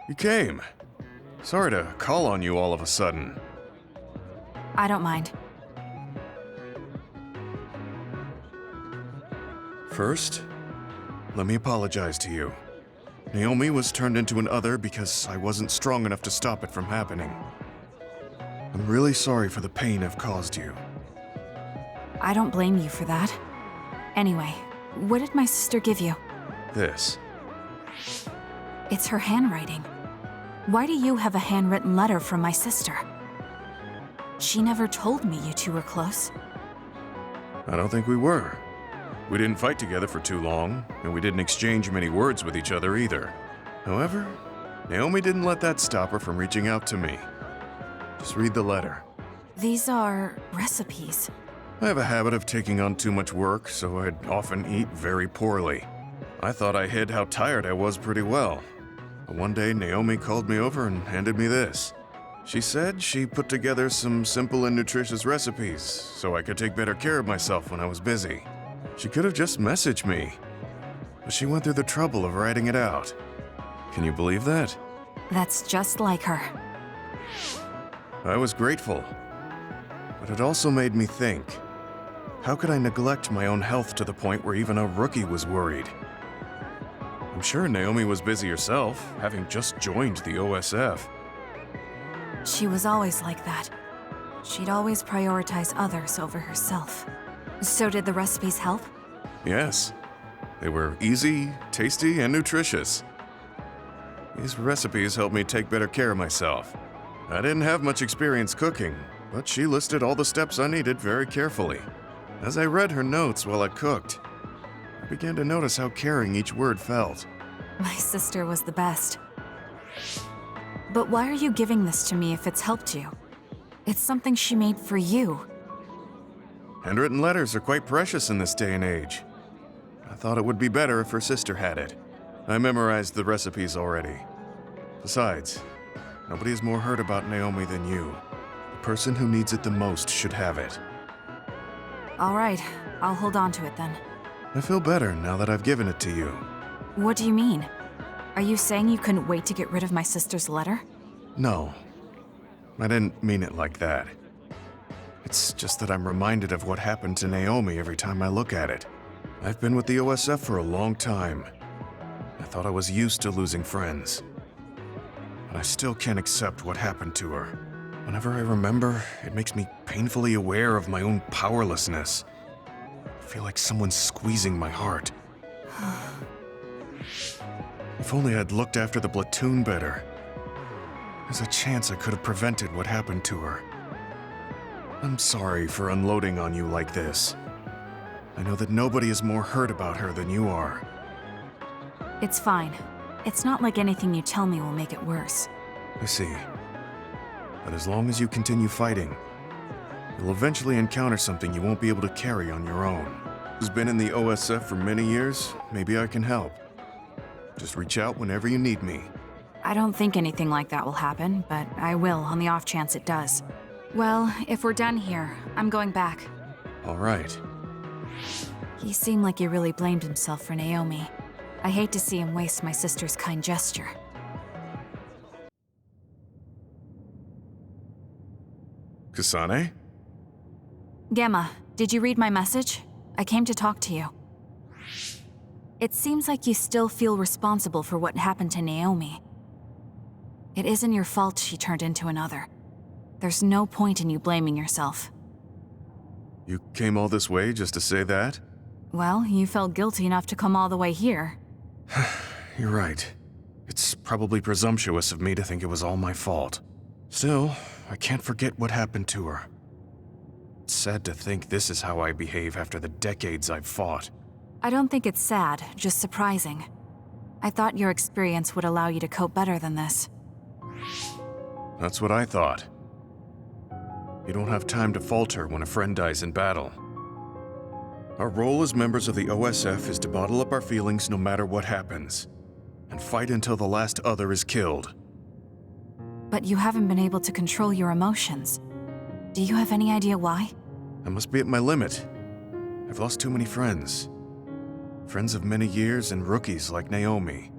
You came. Sorry to call on you all of a sudden. I don't mind. First, let me apologize to you. Naomi was turned into an other because I wasn't strong enough to stop it from happening. I'm really sorry for the pain I've caused you. I don't blame you for that. Anyway, what did my sister give you? This. It's her handwriting. Why do you have a handwritten letter from my sister? She never told me you two were close. I don't think we were. We didn't fight together for too long, and we didn't exchange many words with each other either. However, Naomi didn't let that stop her from reaching out to me. Just read the letter. These are recipes. I have a habit of taking on too much work, so I'd often eat very poorly. I thought I hid how tired I was pretty well. But one day, Naomi called me over and handed me this. She said she put together some simple and nutritious recipes so I could take better care of myself when I was busy. She could have just messaged me, but she went through the trouble of writing it out. Can you believe that? That's just like her. I was grateful, but it also made me think. How could I neglect my own health to the point where even a rookie was worried? I'm sure Naomi was busy herself, having just joined the OSF. She was always like that. She'd always prioritize others over herself. So did the recipes help? Yes. They were easy, tasty, and nutritious. These recipes helped me take better care of myself. I didn't have much experience cooking, but she listed all the steps I needed very carefully. As I read her notes while I cooked, I began to notice how caring each word felt. My sister was the best. But why are you giving this to me if it's helped you? It's something she made for you. Handwritten letters are quite precious in this day and age. I thought it would be better if her sister had it. I memorized the recipes already. Besides, nobody has more heard about Naomi than you. The person who needs it the most should have it. All right, I'll hold on to it then. I feel better now that I've given it to you. What do you mean? Are you saying you couldn't wait to get rid of my sister's letter? No, I didn't mean it like that. It's just that I'm reminded of what happened to Naomi every time I look at it. I've been with the OSF for a long time. I thought I was used to losing friends. But I still can't accept what happened to her. Whenever I remember, it makes me painfully aware of my own powerlessness. I feel like someone's squeezing my heart. If only I'd looked after the platoon better. There's a chance I could have prevented what happened to her. I'm sorry for unloading on you like this. I know that nobody is more hurt about her than you are. It's fine. It's not like anything you tell me will make it worse. I see. But as long as you continue fighting, you'll eventually encounter something you won't be able to carry on your own. Who's been in the OSF for many years, maybe I can help. Just reach out whenever you need me. I don't think anything like that will happen, but I will on the off chance it does. Well, if we're done here, I'm going back. All right. He seemed like he really blamed himself for Naomi. I hate to see him waste my sister's kind gesture. Kasane? Gemma, did you read my message? I came to talk to you. It seems like you still feel responsible for what happened to Naomi. It isn't your fault she turned into another. There's no point in you blaming yourself. You came all this way just to say that? Well, you felt guilty enough to come all the way here. You're right. It's probably presumptuous of me to think it was all my fault. Still, I can't forget what happened to her. It's sad to think this is how I behave after the decades I've fought. I don't think it's sad, just surprising. I thought your experience would allow you to cope better than this. That's what I thought. You don't have time to falter when a friend dies in battle. Our role as members of the OSF is to bottle up our feelings no matter what happens, and fight until the last other is killed. But you haven't been able to control your emotions. Do you have any idea why? I must be at my limit. I've lost too many friends. Friends of many years and rookies like Naomi.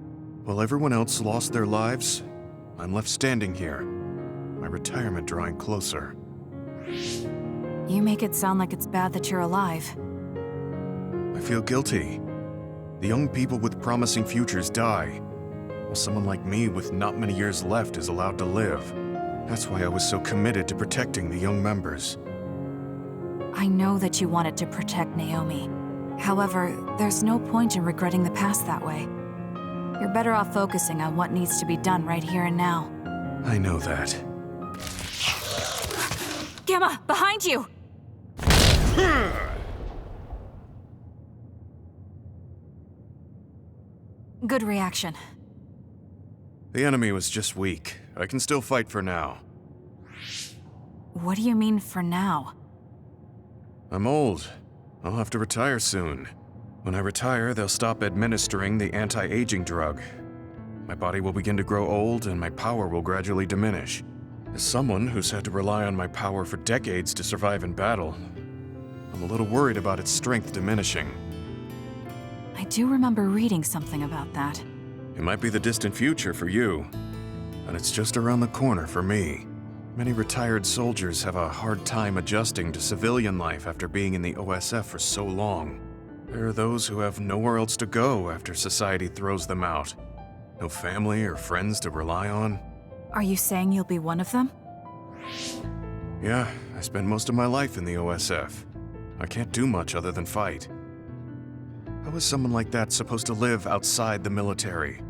While everyone else lost their lives, I'm left standing here, my retirement drawing closer. You make it sound like it's bad that you're alive. I feel guilty. The young people with promising futures die, while someone like me with not many years left is allowed to live. That's why I was so committed to protecting the young members. I know that you wanted to protect Naomi. However, there's no point in regretting the past that way. You're better off focusing on what needs to be done right here and now. I know that. Gemma, behind you! Good reaction. The enemy was just weak. I can still fight for now. What do you mean for now? I'm old. I'll have to retire soon. When I retire, they'll stop administering the anti-aging drug. My body will begin to grow old and my power will gradually diminish. As someone who's had to rely on my power for decades to survive in battle, I'm a little worried about its strength diminishing. I do remember reading something about that. It might be the distant future for you, and it's just around the corner for me. Many retired soldiers have a hard time adjusting to civilian life after being in the OSF for so long. There are those who have nowhere else to go after society throws them out. No family or friends to rely on. Are you saying you'll be one of them? Yeah, I spent most of my life in the OSF. I can't do much other than fight. How is someone like that supposed to live outside the military?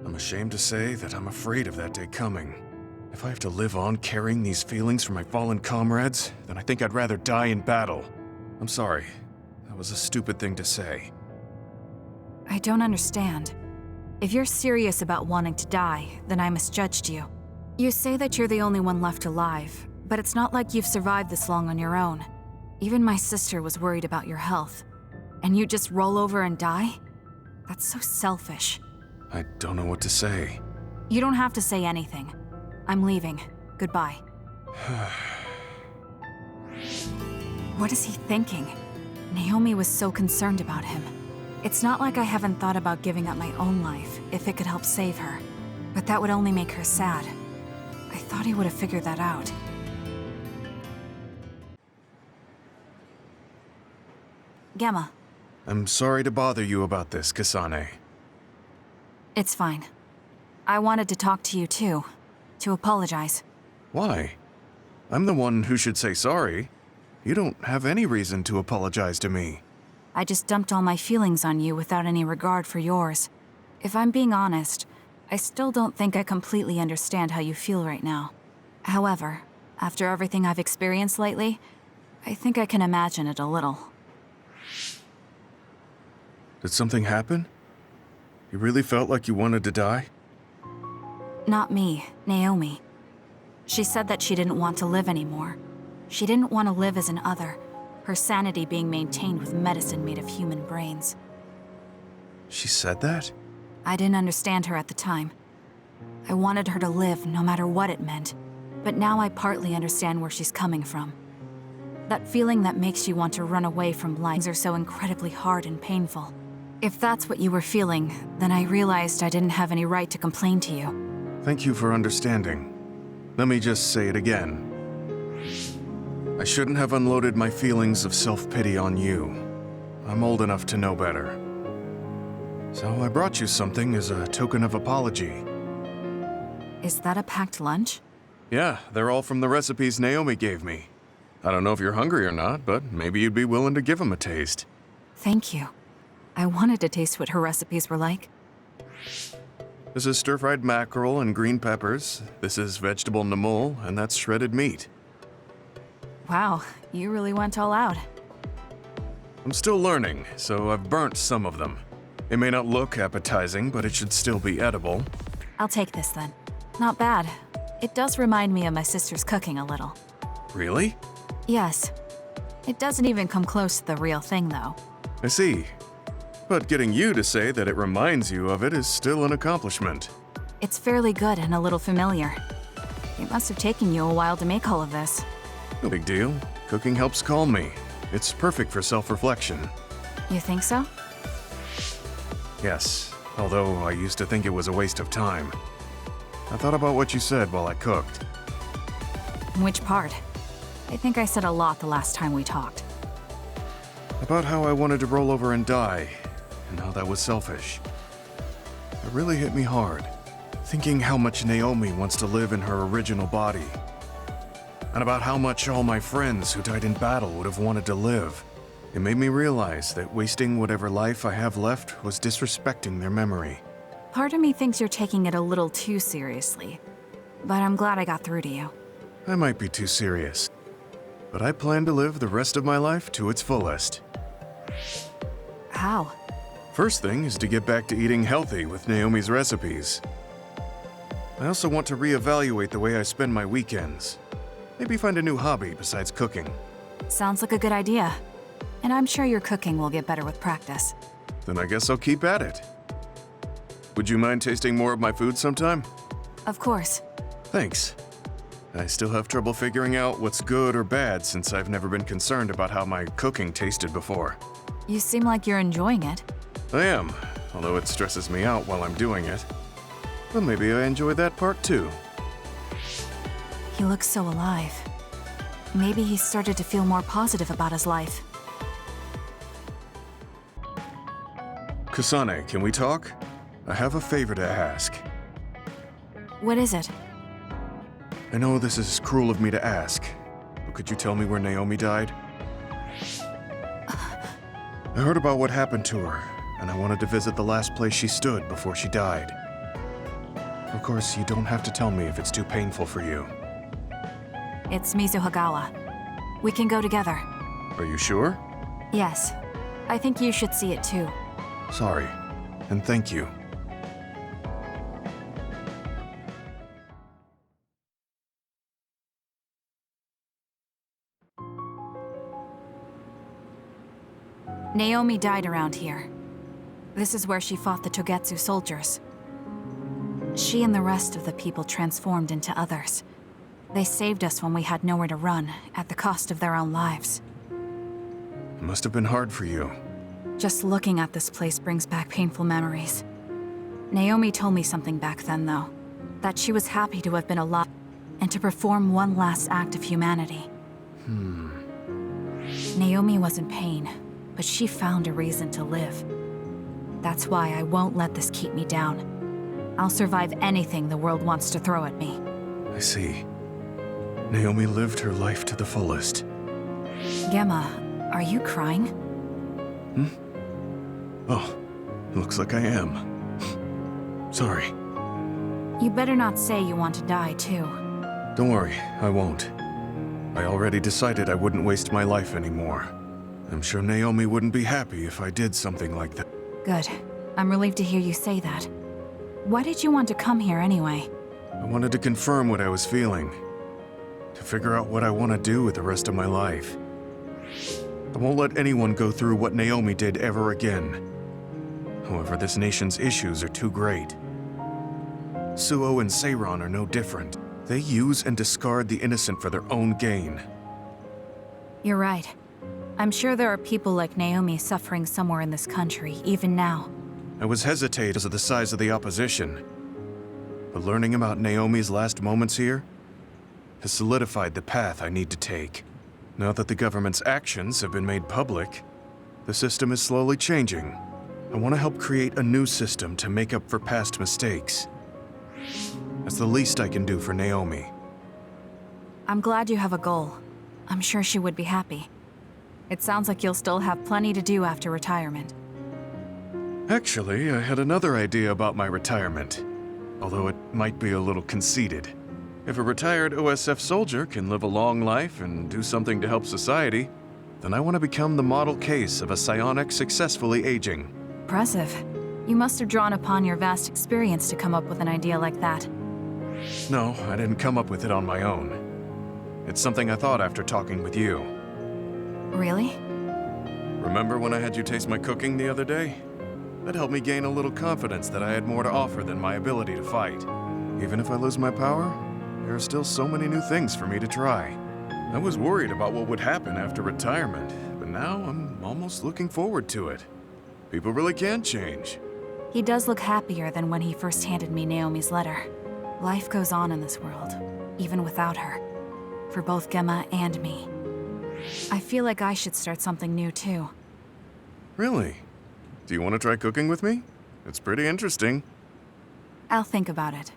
I'm ashamed to say that I'm afraid of that day coming. If I have to live on carrying these feelings for my fallen comrades, then I think I'd rather die in battle. I'm sorry. That was a stupid thing to say. I don't understand. If you're serious about wanting to die, then I misjudged you. You say that you're the only one left alive, but it's not like you've survived this long on your own. Even my sister was worried about your health. And you just roll over and die? That's so selfish. I don't know what to say. You don't have to say anything. I'm leaving. Goodbye. What is he thinking? Naomi was so concerned about him. It's not like I haven't thought about giving up my own life if it could help save her. But that would only make her sad. I thought he would have figured that out. Gemma. I'm sorry to bother you about this, Kasane. It's fine. I wanted to talk to you too. To apologize. Why? I'm the one who should say sorry. You don't have any reason to apologize to me. I just dumped all my feelings on you without any regard for yours. If I'm being honest, I still don't think I completely understand how you feel right now. However, after everything I've experienced lately, I think I can imagine it a little. Did something happen? You really felt like you wanted to die? Not me, Naomi. She said that she didn't want to live anymore. She didn't want to live as an other, her sanity being maintained with medicine made of human brains. She said that? I didn't understand her at the time. I wanted her to live no matter what it meant, but now I partly understand where she's coming from. That feeling that makes you want to run away from life are so incredibly hard and painful. If that's what you were feeling, then I realized I didn't have any right to complain to you. Thank you for understanding. Let me just say it again. I shouldn't have unloaded my feelings of self-pity on you. I'm old enough to know better. So I brought you something as a token of apology. Is that a packed lunch? Yeah, they're all from the recipes Naomi gave me. I don't know if you're hungry or not, but maybe you'd be willing to give them a taste. Thank you. I wanted to taste what her recipes were like. This is stir-fried mackerel and green peppers. This is vegetable namul, and that's shredded meat. Wow, you really went all out. I'm still learning, so I've burnt some of them. It may not look appetizing, but it should still be edible. I'll take this then. Not bad. It does remind me of my sister's cooking a little. Really? Yes. It doesn't even come close to the real thing, though. I see. But getting you to say that it reminds you of it is still an accomplishment. It's fairly good and a little familiar. It must have taken you a while to make all of this. No big deal. Cooking helps calm me. It's perfect for self-reflection. You think so? Yes, although I used to think it was a waste of time. I thought about what you said while I cooked. Which part? I think I said a lot the last time we talked. About how I wanted to roll over and die, and how that was selfish. It really hit me hard, thinking how much Naomi wants to live in her original body. And about how much all my friends who died in battle would have wanted to live. It made me realize that wasting whatever life I have left was disrespecting their memory. Part of me thinks you're taking it a little too seriously, but I'm glad I got through to you. I might be too serious, but I plan to live the rest of my life to its fullest. How? First thing is to get back to eating healthy with Naomi's recipes. I also want to reevaluate the way I spend my weekends. Maybe find a new hobby besides cooking. Sounds like a good idea. And I'm sure your cooking will get better with practice. Then I guess I'll keep at it. Would you mind tasting more of my food sometime? Of course. Thanks. I still have trouble figuring out what's good or bad since I've never been concerned about how my cooking tasted before. You seem like you're enjoying it. I am, although it stresses me out while I'm doing it. But maybe I enjoy that part too. He looks so alive. Maybe he started to feel more positive about his life. Kasane, can we talk? I have a favor to ask. What is it? I know this is cruel of me to ask, but could you tell me where Naomi died? I heard about what happened to her, and I wanted to visit the last place she stood before she died. Of course, you don't have to tell me if it's too painful for you. It's Mizuhagawa. We can go together. Are you sure? Yes. I think you should see it too. Sorry, and thank you. Naomi died around here. This is where she fought the Togetsu soldiers. She and the rest of the people transformed into others. They saved us when we had nowhere to run, at the cost of their own lives. It must have been hard for you. Just looking at this place brings back painful memories. Naomi told me something back then, though. That she was happy to have been alive, and to perform one last act of humanity. Naomi was in pain, but she found a reason to live. That's why I won't let this keep me down. I'll survive anything the world wants to throw at me. I see. Naomi lived her life to the fullest. Gemma, are you crying? Oh, looks like I am. Sorry. You better not say you want to die, too. Don't worry, I won't. I already decided I wouldn't waste my life anymore. I'm sure Naomi wouldn't be happy if I did something like that. Good. I'm relieved to hear you say that. Why did you want to come here anyway? I wanted to confirm what I was feeling. To figure out what I want to do with the rest of my life. I won't let anyone go through what Naomi did ever again. However, this nation's issues are too great. Suo and Seiron are no different. They use and discard the innocent for their own gain. You're right. I'm sure there are people like Naomi suffering somewhere in this country, even now. I was hesitant because of the size of the opposition. But learning about Naomi's last moments here has solidified the path I need to take. Now that the government's actions have been made public, the system is slowly changing. I want to help create a new system to make up for past mistakes. That's the least I can do for Naomi. I'm glad you have a goal. I'm sure she would be happy. It sounds like you'll still have plenty to do after retirement. Actually, I had another idea about my retirement, although it might be a little conceited. If a retired OSF soldier can live a long life and do something to help society, then I want to become the model case of a psionic successfully aging. Impressive. You must have drawn upon your vast experience to come up with an idea like that. No, I didn't come up with it on my own. It's something I thought after talking with you. Really? Remember when I had you taste my cooking the other day? That helped me gain a little confidence that I had more to offer than my ability to fight. Even if I lose my power, there are still so many new things for me to try. I was worried about what would happen after retirement, but now I'm almost looking forward to it. People really can change. He does look happier than when he first handed me Naomi's letter. Life goes on in this world, even without her. For both Gemma and me. I feel like I should start something new too. Really? Do you want to try cooking with me? It's pretty interesting. I'll think about it.